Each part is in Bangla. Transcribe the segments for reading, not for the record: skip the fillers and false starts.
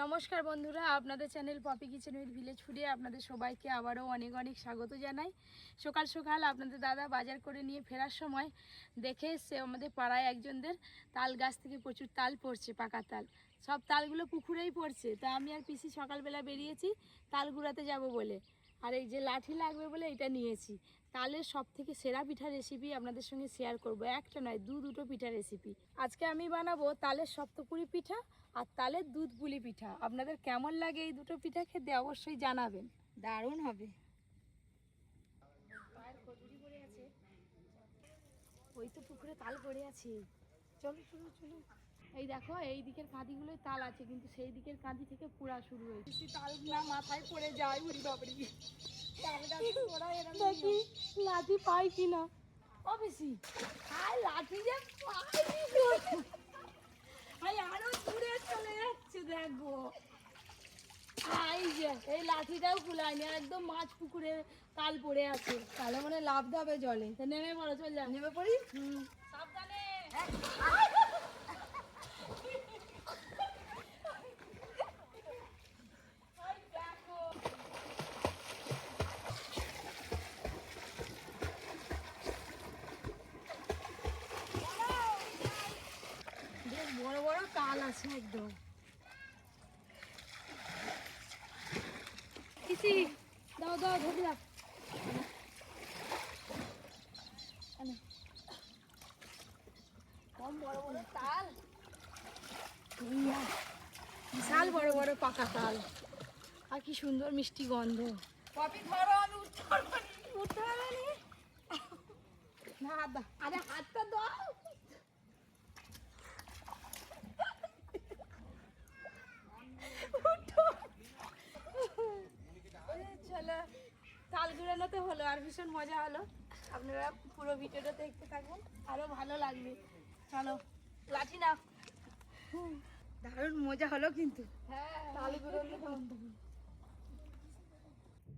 নমস্কার বন্ধুরা, আপনাদের channel Poppy kitchen with village ফুডে আপনাদের সবাইকে আবারও অনেক অনেক স্বাগত জানাই। সকাল সকাল আপনাদের দাদা বাজার করে নিয়ে ফেরার সময় দেখে এসছে আমাদের পাড়ায় একজনদের তাল গাছ থেকে প্রচুর তাল পড়ছে, পাকা তাল। সব তালগুলো পুকুরেই পড়ছে। তা আমি আর পিসি সকালবেলা বেরিয়েছি তাল ঘুরাতে যাব বলে, আর এই যে লাঠি লাগবে বলে এটা নিয়েছি। তালের সব থেকে সেরা পিঠার রেসিপি আপনাদের সঙ্গে শেয়ার করব। একটা নয়, দুটো পিঠার রেসিপি আজকে আমি বানাবো। তালের সপ্তপুরি পিঠা আর তালের দুধ পুলি পিঠা। আপনাদের কেমন লাগে এই দুটো পিঠা খেতে অবশ্যই জানাবেন, দারুণ হবে। ওই তো পুকুরে তাল পড়ে আছে, চলো চলো চলো। এই দেখো, এই দিকের কাঁদিগুলোই তাল আছে, কিন্তু সেই দিকের কাঁদি থেকে পুরা শুরু হয়েছে। তাল না মাথায় পড়ে যায়, উড়ি বাবরি। দেখি লাঠি পাই কিনা। ও বেশি আর লাঠি যে পাই, আরো দূরে চলে যাচ্ছে। দেখো এই যে এই লাঠিটাও কুলায়নি, একদম মাছ পুকুরে তাল পড়ে আছে। তাহলে মানে লাভ দেবে জলে। নেমে পড়ো, চল যা, নেমে পড়ি। সাবধানে। বেশ বড় বড় তাল আছে একদম। কিসি দাও দাও, ধরে দাও। কম বড় বড় তাল, বিশাল বড় বড় পাকা তাল, আর কি সুন্দর মিষ্টি গন্ধ। কপি ধরো, আমি উঠতে পারবো না। উঠতে পারবে না, না আরে হাতটা দাও। চলো, তাল ঘুরানোতে হলো আর ভীষণ মজা হলো। আপনারা পুরো ভিডিওটা দেখতে থাকুন, আরো ভালো লাগবে। চলো, লাঠি নাও। দারুণ মজা হলো কিন্তু। তাল ঘুরানো।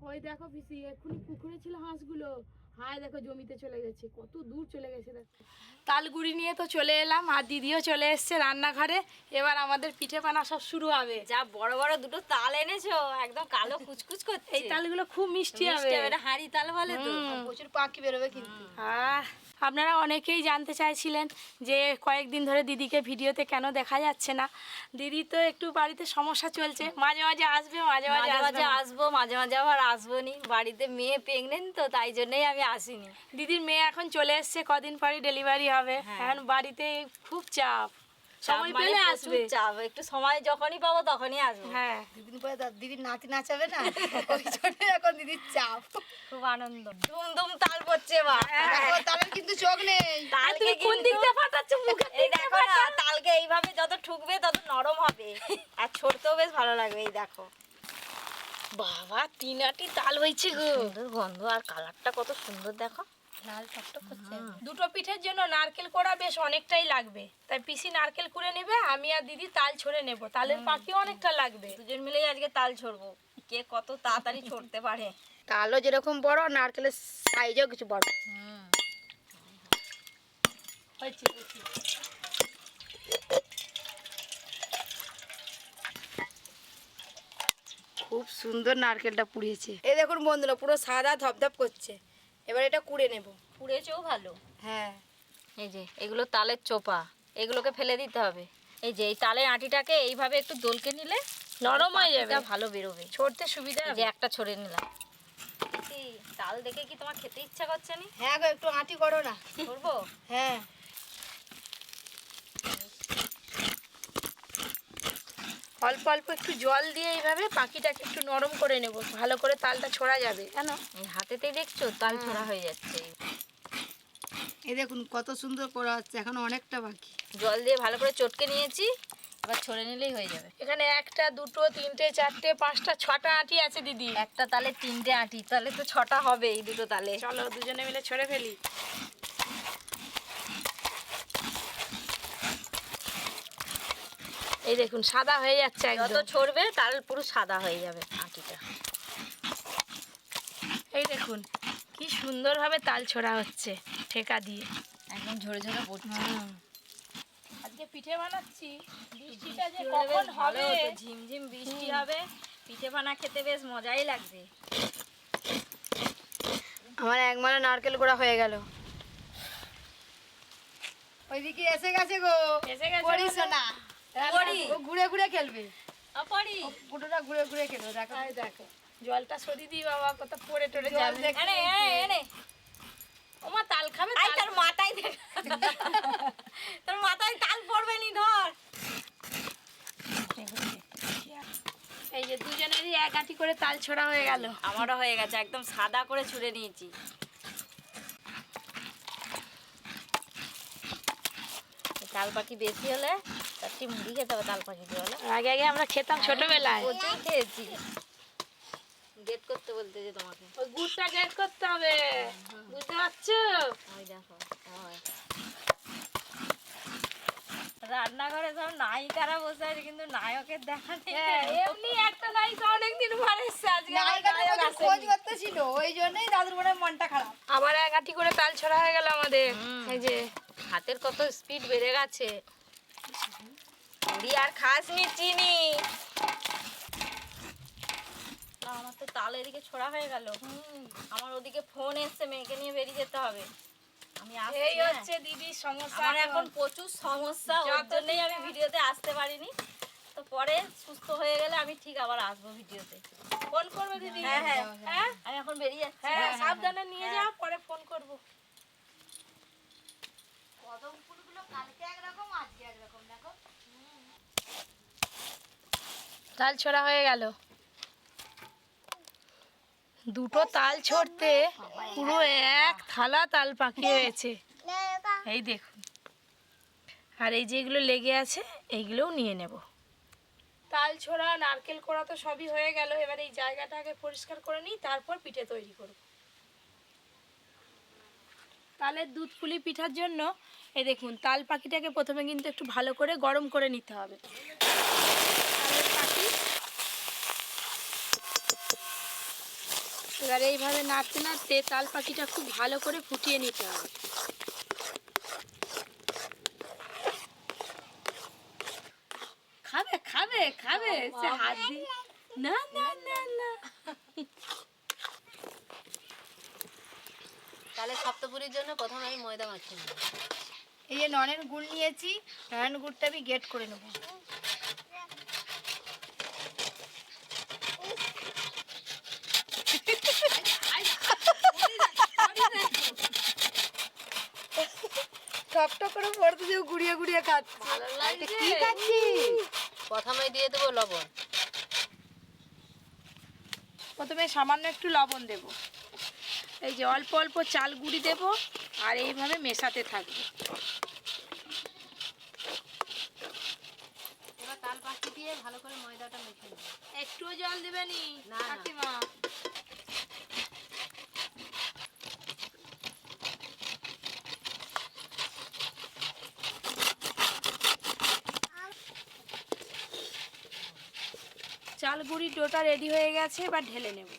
ওই দেখো পিসি, এক্ষুনি পুকুরে ছিল হাঁসগুলো, হায় দেখো জমিতে চলে গেছে, কত দূর চলে গেছে। দেখো তালগুড়ি নিয়ে তো চলে এলাম, আর দিদিও চলে এসছে রান্নাঘরে। এবার আমাদের পিঠে বানা সব শুরু হবে। যা বড় বড় দুটো তাল এনেছো, একদম কালো কুচকুচ করছে। এই তালগুলো খুব মিষ্টি হবে। এটা হাঁড়ি তাল বলে তো, প্রচুর পাখি বেরোবে কিন্তু। আপনারা অনেকেই জানতে চাইছিলেন যে কয়েকদিন ধরে দিদিকে ভিডিওতে কেন দেখা যাচ্ছে না। দিদি তো একটু বাড়িতে সমস্যা চলছে, মাঝে মাঝে আসবে, মাঝে মাঝে মাঝে আসবো, মাঝে মাঝে আবার আসবো নি। বাড়িতে মেয়ে প্রেগনেন্ট তো, তাই জন্যই আমি আসিনি। দিদির মেয়ে এখন চলে এসছে, কদিন পরই ডেলিভারি হবে। এখন বাড়িতে খুব চাপ, সময় পেলে আসবে। চাপ, একটু সময় যখনই পাবো তখনই আসবো। হ্যাঁ, দুদিন পরে দিদির নাতি নাচাবে না, ওই জন্য এখন দিদির চাপ। খুব আনন্দ, ধুমধুম তাল পড়ছে। তালের কিন্তু চোখ নেই। তালকে কোন দিক দিয়ে ফাটাচ্ছ মুখে? এই দেখো না, তালকে এইভাবে যত ঠুকবে তত নরম হবে, আর ছড়তেও বেশ ভালো লাগবে। এই দেখো বাবা, 3 আটি তাল হয়েছে গো। সুন্দর গন্ধ, আর কালারটা কত সুন্দর দেখো, লাল টকটক করছে। দুটো পিঠের জন্য নারকেল কোড়া বেশ অনেকটাই লাগবে, তাই পিসি নারকেল কুড়ে নেবে, আমি আর দিদি তাল ছড়ে নেব। তালের পাখিও অনেকটা লাগবে। দুজন মিলেই আজকে তাল ছড়বো, কে কত তাড়াতাড়ি ছড়তে পারে। তালও যেরকম বড়, নারকেলের সাইজও কিছু বড়। হয়েছে খুব সুন্দর নারকেলটা পুড়িয়েছে। এই দেখুন বন্ধুরা, পুরো সাদা ধপধপ করছে। এবার এটা কুড়ে নেব। পুড়েছেও ভালো। হ্যাঁ, এই যে এগুলো তালের চোপা, এগুলোকে ফেলে দিতে হবে। এই যে এই তালের আটিটাকে এইভাবে একটু দোলকে নিলে নরম হয়ে যাবে, ভালো বেরোবে, ছড়তে সুবিধা হবে। যে একটা ছড়ে নিলাম। তাল দেখে কি তোমার খেতে ইচ্ছা করছে না? হ্যাঁ গো, একটু আটি করো না। করবো? হ্যাঁ, অল্প অল্প একটু জল দিয়ে এইভাবে পাখিটাকে একটু নরম করে নেব, ভালো করে তালটা ছোড়া যাবে। কেন এই হাতেতেই দেখছো তাল ছোড়া হয়ে যাচ্ছে। এই দেখুন কত সুন্দর করা হচ্ছে, এখন অনেকটা বাকি। জল দিয়ে ভালো করে চটকে নিয়েছি, এবার ছড়ে নিলেই হয়ে যাবে। এখানে 1টা 2টো 3টে 4টে 5টা 6টা আটি আছে দিদি। একটা তালে 3টে আটি, তাহলে তো 6টা হবে এই দুটো তালে। চলো দুজনে মিলে ছড়ে ফেলি। এই দেখুন সাদা হয়ে যাচ্ছে যত একদম। ছড়বে তাল পুরো সাদা হয়ে যাবে আটিটা। এই দেখুন কি সুন্দরভাবে তাল ছোড়া হচ্ছে ঠেকা দিয়ে, একদম ঝরে ঝরে পড়ছে। আজকে যে পিঠে বানাচ্ছি, বৃষ্টিটা যে কখন হবে, ঝিমঝিম বৃষ্টি হবে, পিঠে বানা খেতে বেশ মজাই লাগবে। আমার একমালা নারকেল গোড়া হয়ে গেল। ওইদিকে এসে গেছে গো। এসে গেছে পড়িস মানে? না। পড়ি। ও ঘুরে ঘুরে খেলবে। অপরি গুটোটা ঘুরে ঘুরে খেলবে, দেখো। এই দেখো জলটা সরিয়ে দিই বাবা, কত পড়ে টরে জল যাবে। দেখে এনে এনে ওমা তাল খাবে? আই তাল তোর মাথায় দে। তোর মাথায় তাল পড়বে নি, ধর। এই যে দুজনেরই এক আটি করে তাল ছড়া হয়ে গেল। আমারও হয়ে গেছে, একদম সাদা করে ছুঁড়ে নিয়েছি। তাল পাখি বেশি হলে চারটি মুড়ি খেতে হবে তাল পাখি দিয়ে, হলে আগে আগে আমরা খেতাম ছোটবেলায়। প্রচুর খেয়েছি। গেট করতে বলতে যে তোমাকে, ওই গুড়টা গেট করতে হবে, বুঝতে পারছো? ওই দেখো হয়। রান্নাঘরে সব নায়িকারা বসে আছে, কিন্তু নায়কের দেখা নেই। হ্যাঁ, এমনি একটা নায়িকা অনেকদিন পর এসছে, আজকে আবার নায়িকাটা নায়ক কত আসেনি। খোঁজ করতেছিল, ওই জন্যই দাদুর মনে মনটা খারাপ। আবার এক আটি করে তাল ছড়া হয়ে গেল আমাদের। এই যে হাতের কত স্পিড বেড়ে গেছে। মুড়ি আর খাসনি চিনি। না, আমার তো তাল এদিকে ছোড়া হয়ে গেল। আমার ওদিকে ফোন এসছে, মেয়েকে নিয়ে বেরিয়ে যেতে হবে। আমি আসছি, এই হ্যাঁ। হচ্ছে দিদির সমস্যা। আমার এখন প্রচুর সমস্যা, ওর যতদিন জন্যই আমি ভিডিওতে আসতে পারিনি। তো পরে সুস্থ হয়ে গেলে আমি ঠিক আবার আসবো ভিডিওতে। ফোন করবে দিদি? হ্যাঁ হ্যাঁ হ্যাঁ আমি এখন বেরিয়ে যাচ্ছি। হ্যাঁ, সাবধানে নিয়ে যাও, পরে ফোন করব। কদম ফুলগুলো কালকে একরকম, আজকে একরকম, দেখো। তাল ছড়া হয়ে গেল। দুটো তাল ছড়তে পুরো এক থালা তাল পাখি হয়েছে, এই দেখুন। আর এই যেগুলো লেগে আছে এইগুলোও নিয়ে নেব। তাল ছোড়া, নারকেল কোড়া তো সবই হয়ে গেল। এবার এই জায়গাটাকে পরিষ্কার করে নিই, তারপর পিঠে তৈরি করব। তালের দুধ পুলি পিঠার জন্য এই দেখুন, তাল পাখিটাকে প্রথমে কিন্তু একটু ভালো করে গরম করে নিতে হবে। তালের পাখি এবার এইভাবে নাড়তে নাড়তে তাল পাখিটা খুব ভালো করে ফুটিয়ে নিতে হবে। খাবে খাবে খাবে, সে হাত দিয়ে না না না না। তাহলে সপ্তপুরীর জন্য প্রথমে আমি ময়দা মাখিয়ে নেব। এই যে ননের গুড় নিয়েছি, ননের গুড়টা আমি গেট করে নেবো। টকটক করে পড়তে যে গুড়িয়ে গুড়িয়ে খাচ্ছে। ভালো লাগছে? কি খাচ্ছিস? প্রথমে দিয়ে দেবো লবণ। প্রথমে সামান্য একটু লবণ দেব, এই যে অল্প অল্প চাল গুঁড়ি দেব, আর এইভাবে মেশাতে থাকবো। এবার তাল পাখি দিয়ে ভালো করে ময়দাটা মেখে নেব। একটুও জল দেবেনি না, না। কাকিমা? চাল গুঁড়ির ডোটা রেডি হয়ে গেছে, এবার ঢেলে নেব।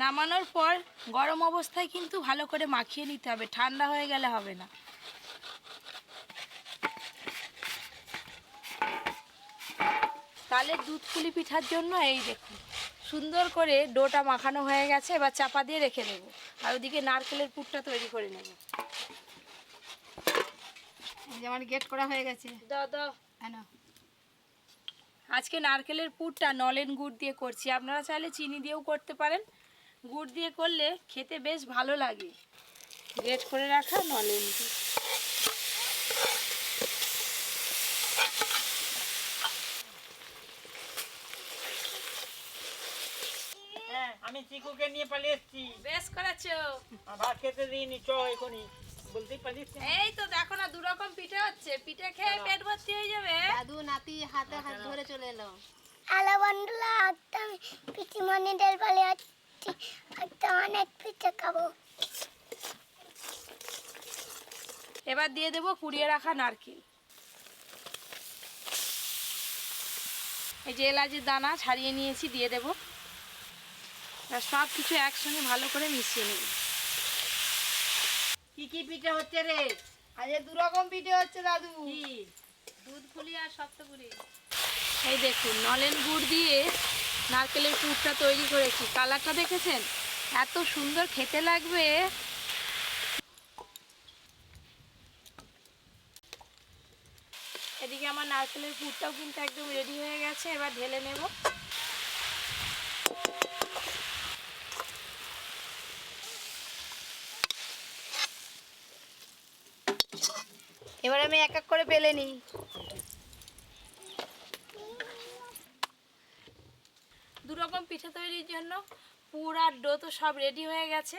নামানোর পর গরম অবস্থায় কিন্তু ভালো করে মাখিয়ে নিতে হবে, ঠান্ডা হয়ে গেলে হবে না। তালের দুধ পুলি পিঠার জন্য এই দেখুন সুন্দর করে ডোটা মাখানো হয়ে গেছে। এবার চাপা দিয়ে রেখে দেবো, আর ওদিকে নারকেলের পুরটা তৈরি করে নেব। এই যে আমার গেট করা হয়ে গেছে। দাও দাও। হ্যাঁ, আজকে নারকেলের পুরটা নলেন গুড় দিয়ে করছি, আপনারা চাইলে চিনি দিয়েও করতে পারেন। গুড় দিয়ে করলে খেতে বেশ ভালো লাগে। গ্রেট করে রাখা নলেন গুড়। হ্যাঁ, আমি চিকুকে নিয়ে পালিয়ে এসেছি। বেশ করেছো। ভাত খেতে দিইনি, চ এখনই বলতেই পারিস না। এই তো দেখো না, 2 রকম পিঠে হচ্ছে, পিঠে খেয়ে পেট ভর্তি হয়ে যাবে। দাদু নাতি হাতে হাত ধরে চলে এলো। হ্যালো বন্ধুরা, আজকে আমি পিসিমণিদের বাড়ি যাচ্ছি। আজকে অনেক পিঠে খাবো। এবার দিয়ে দেবো কুড়িয়ে রাখা নারকেল। এই যে এলাচের দানা ছাড়িয়ে নিয়েছি, দিয়ে দেব। আর সব কিছু একসঙ্গে ভালো করে মিশিয়ে নেব। কি কি পিঠে হচ্ছে রে? আজকে 2 রকম পিঠে হচ্ছে দাদু। কি? দুধ পুলি আর শক্ত পুলি। এই দেখুন নলেন গুড় দিয়ে নারকেলের পুরটা তৈরি করেছি। কালারটা দেখেছেন? এত সুন্দর খেতে লাগবে। এদিকে আমার নারকেলের পুরটাও কিন্তু একদম রেডি হয়ে গেছে, এবার ঢেলে নেব। এবার আমি এক এক করে পেলে নিই। দু রকম পিঠা তৈরির জন্য পুর আর ডো তো সব রেডি হয়ে গেছে।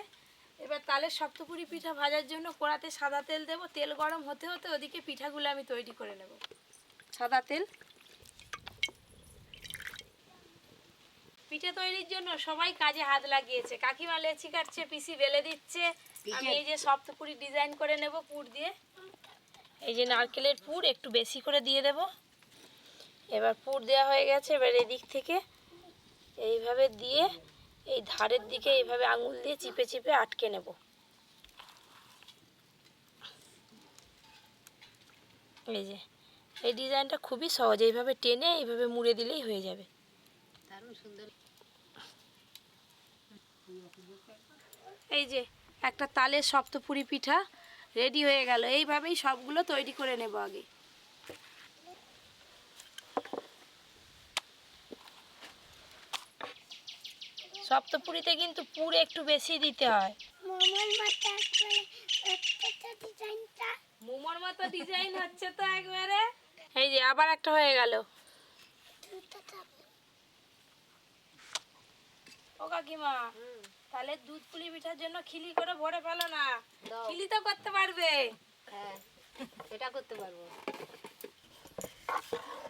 এবার তালের শক্তপুরি পিঠা ভাজার জন্য কড়াতে সাদা তেল দেব। তেল গরম হতে হতে ওদিকে পিঠাগুলো আমি তৈরি করে নেব। সাদা তেল। পিঠে তৈরির জন্য সবাই কাজে হাত লাগিয়েছে। কাকিমা লেচি কাটছে, পিসি বেলে দিচ্ছে, আমি এই যে শক্তপুরি ডিজাইন করে নেব পুর দিয়ে। এই যে নারকেলের পুর একটু বেশি করে দিয়ে দেব। এবার পুর দেওয়া হয়ে গেছে, এবার এদিক থেকে এইভাবে দিয়ে এই ধারের দিকে এইভাবে আঙুল দিয়ে চিপে চিপে আটকে নেব। এই যে এই ডিজাইনটা খুবই সহজ, এইভাবে টেনে এইভাবে মুড়ে দিলেই হয়ে যাবে। দারুণ সুন্দর। এই যে একটা তালের শক্তপুরি পিঠা রেডি হয়ে গেল। এইভাবেই সবগুলো তৈরি করে নেব আগে। শক্তপুরিতে কিন্তু পুর একটু বেশি দিতে হয়। মোমোর মাথা করে একটা ডিজাইনটা মোমোর মতো ডিজাইন হচ্ছে তো একবারে। এই যে আবার একটা হয়ে গেল। দুটো থাকবে। ও কাকিমা, তাহলে দুধ পুলি পিঠার জন্য খিলি করে ভরে ফেলো না। খিলি তো করতে পারবে। হ্যাঁ, এটা করতে পারবো।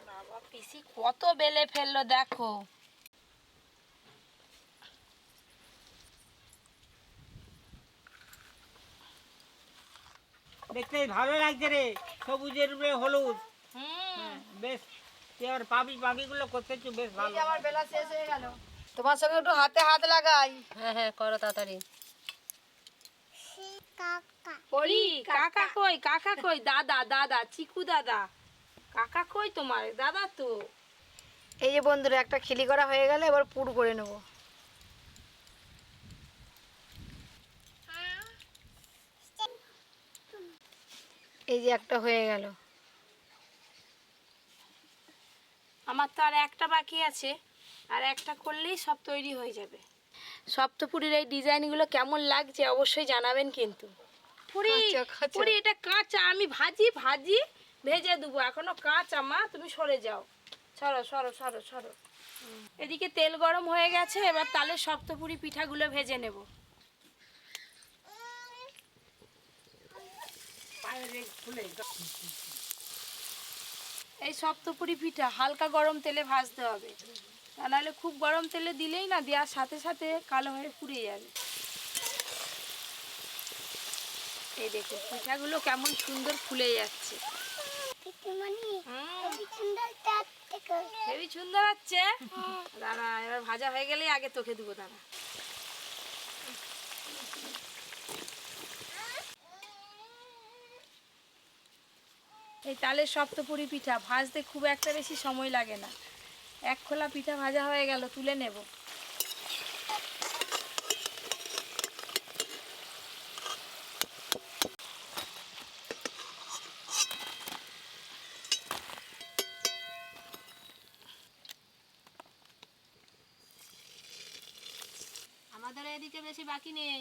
বাবা পিসি কত বেলে ফেললো দেখো। দেখতে ভালো লাগছে রে, সবুজের উপরে হলুদ। হুম, বেশ, এবার পাপড়ি গুলো করতেছো বেশ এই ভালো। যে আমার বেলা শেষ হয়ে গেল। তোমার সঙ্গে একটু হাতে হাত লাগাই। হ্যাঁ হ্যাঁ, করো তাড়াতাড়ি। কাকা পরি কাকা কই? কাকা কই? দাদা দাদা, চিকু দাদা। কাকা কই তোমার? দাদা তো। এই যে বন্ধুরা একটা খিলি করা হয়ে গেল, এবার পুর করে নেব। এই যে একটা হয়ে গেল। আমার তো আর একটা বাকি আছে, আর একটা করলেই সব তৈরি হয়ে যাবে। সপ্তপুরীর এই ডিজাইনগুলো কেমন লাগছে অবশ্যই জানাবেন কিন্তু। পুরি কাঁচা, কাঁচা। পুরি এটা কাঁচা, আমি ভাজি ভেজে দেবো, এখনো কাঁচা। মা তুমি সরে যাও, সরো সরো সরো সরো। এদিকে তেল গরম হয়ে গেছে, এবার তালের শক্তপুরি পিঠাগুলো ভেজে নেব। এই শক্তপুরি পিঠা হালকা গরম তেলে ভাজতে হবে, তা নাহলে খুব গরম তেলে দিলেই না দেওয়ার সাথে সাথে কালো হয়ে পুড়ে যাবে। এই দেখো পিঠাগুলো কেমন সুন্দর ফুলে যাচ্ছে। পিতুমণি হুম, খুবই সুন্দর দেখতে। হেবি সুন্দর হচ্ছে। দাঁড়া, এবার ভাজা হয়ে গেলেই আগে তোকে দেবো। দাঁড়া, এই তালের শক্তপুরি পিঠা ভাজতে খুব একটা বেশি সময় লাগে না। এক খোলা পিঠা ভাজা হয়ে গেল, তুলে নেব। আমাদের এদিকে বেশি বাকি নেই,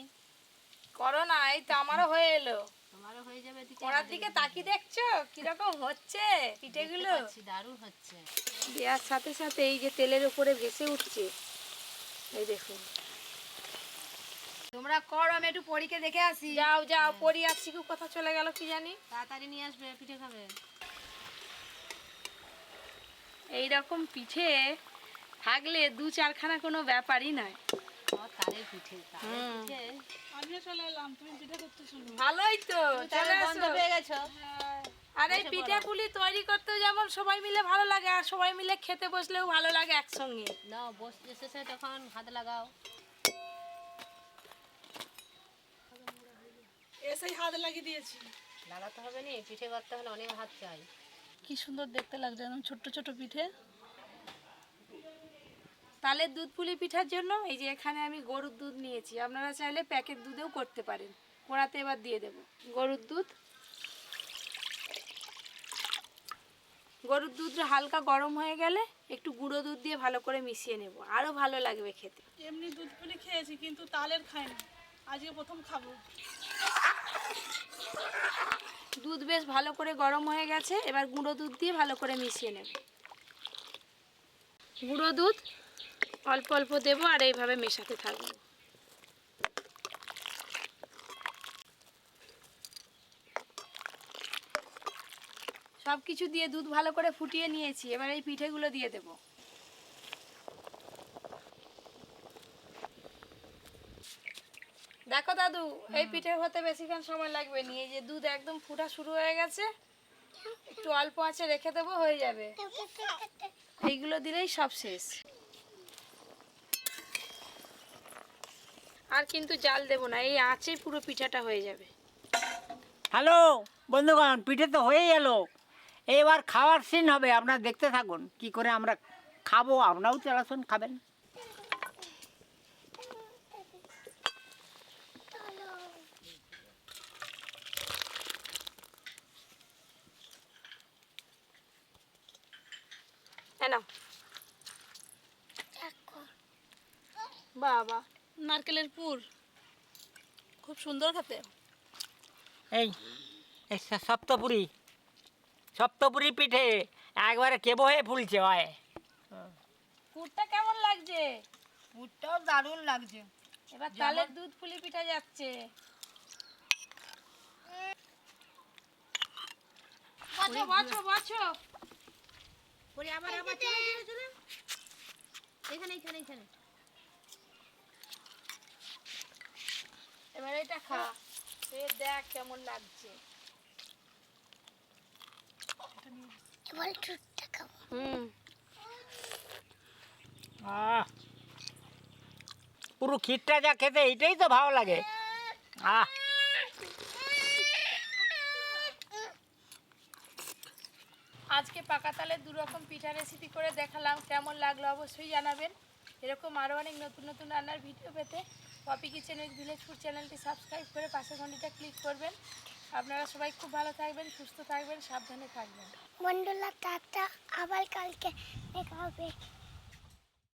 করো না, এই তো আমারও হয়ে এলো। তোমারও হয়ে যাবে। এদিকে কড়ার দিকে তাকিয়ে দেখছো কিরকম হচ্ছে পিঠেগুলো। দারুণ হচ্ছে। দেওয়ার সাথে সাথে এই যে তেলের উপরে ভেসে উঠছে, এই দেখুন। তোমরা করো, আমি একটু পরীকে দেখে আসি। যাও যাও, পরি আর চিকু কোথা চলে গেল কি জানি। তাড়াতাড়ি নিয়ে আসবে, পিঠে খাবে। এই রকম পিঠে থাকলে 2-4খানা কোনো ব্যাপারই নয়। তালের পিঠে, তালের পিঠে। আমিও চলে এলাম, তুমি পিঠে করতে শুনো। ভালোই তো, চলে বন্ধ আসো। পেয়ে গেছো। আর এই পিঠে পুলি তৈরি করতে যেমন সবাই মিলে ভালো লাগে, আর সবাই মিলে খেতে বসলেও ভালো লাগে একসঙ্গে। নাও, বসে এসেছে তখন হাত লাগাও। এসেই হাত লাগিয়ে দিয়েছি। লাগাতে হবে না, পিঠে করতে হলে অনেক হাত চাই। কি সুন্দর দেখতে লাগছে, একদম ছোট্ট ছোট পিঠে। তালের দুধ পুলি পিঠার জন্য এই যে এখানে আমি গরুর দুধ নিয়েছি, আপনারা চাইলে প্যাকেট দুধেও করতে পারেন। কড়াতে এবার দিয়ে দেব গরুর দুধ। গরুর দুধটা হালকা গরম হয়ে গেলে একটু গুঁড়ো দুধ দিয়ে ভালো করে মিশিয়ে নেব, আরও ভালো লাগবে খেতে। এমনি দুধ পুলি খেয়েছি কিন্তু তালের খাইনি, আজকে প্রথম খাবো। দুধ বেশ ভালো করে গরম হয়ে গেছে, এবার গুঁড়ো দুধ দিয়ে ভালো করে মিশিয়ে নেব। গুঁড়ো দুধ অল্প অল্প দেবো আর এইভাবে মেশাতে থাকবো। সব কিছু দিয়ে দুধ ভালো করে ফুটিয়ে নিয়েছি, এবার এই পিঠেগুলো দিয়ে দেব। দেখো দাদু, এই পিঠে হতে বেশিক্ষণ সময় লাগবে না। এই যে দুধ একদম ফুটা শুরু হয়ে গেছে, একটু অল্প আঁচে রেখে দেবো, হয়ে যাবে। এইগুলো দিলেই সব শেষ। আর কিন্তু জাল দেবো না, এই আঁচেই পুরো পিঠাটা হয়ে যাবে। হ্যালো বন্ধুগণ, পিঠে তো হয়ে গেল, এবার খাওয়ার সিন হবে। আপনারা দেখতে থাকুন কি করে আমরা খাবো, আপনারাও চলাচুন খাবেন। নাও বাবা, নারকেলের পুর খুব সুন্দর খেতে। এই এই সপ্তপুরি, সপ্তপুরি পিঠে একবারে কেবো হয়ে ফুলছে হয়। পুরটা কেমন লাগছে? পুরটাও দারুণ লাগছে। এবার তালের দুধ পুলি পিঠা যাচ্ছে। বাছো বাছো বাছো। আবার আবার চলে চলে চলে এখানে এখানে এখানে। এবার এটা খা, খেয়ে দেখ কেমন লাগছে। এবার দুধটা খাবো। পুরো ক্ষীরটা যা খেতে, এইটাই তো ভালো লাগে। আজকে পাকা তালের দু রকম পিঠা রেসিপি করে দেখালাম, কেমন লাগলো অবশ্যই জানাবেন। এরকম আরও অনেক নতুন নতুন রান্নার ভিডিও পেতে Popy kitchen with village food চ্যানেলটি সাবস্ক্রাইব করে পাশের ঘন্টিটা ক্লিক করবেন। আপনারা সবাই খুব ভালো থাকবেন, সুস্থ থাকবেন, সাবধানে থাকবেন। বন্ধুরা টাটা, আবার কালকে দেখা হবে।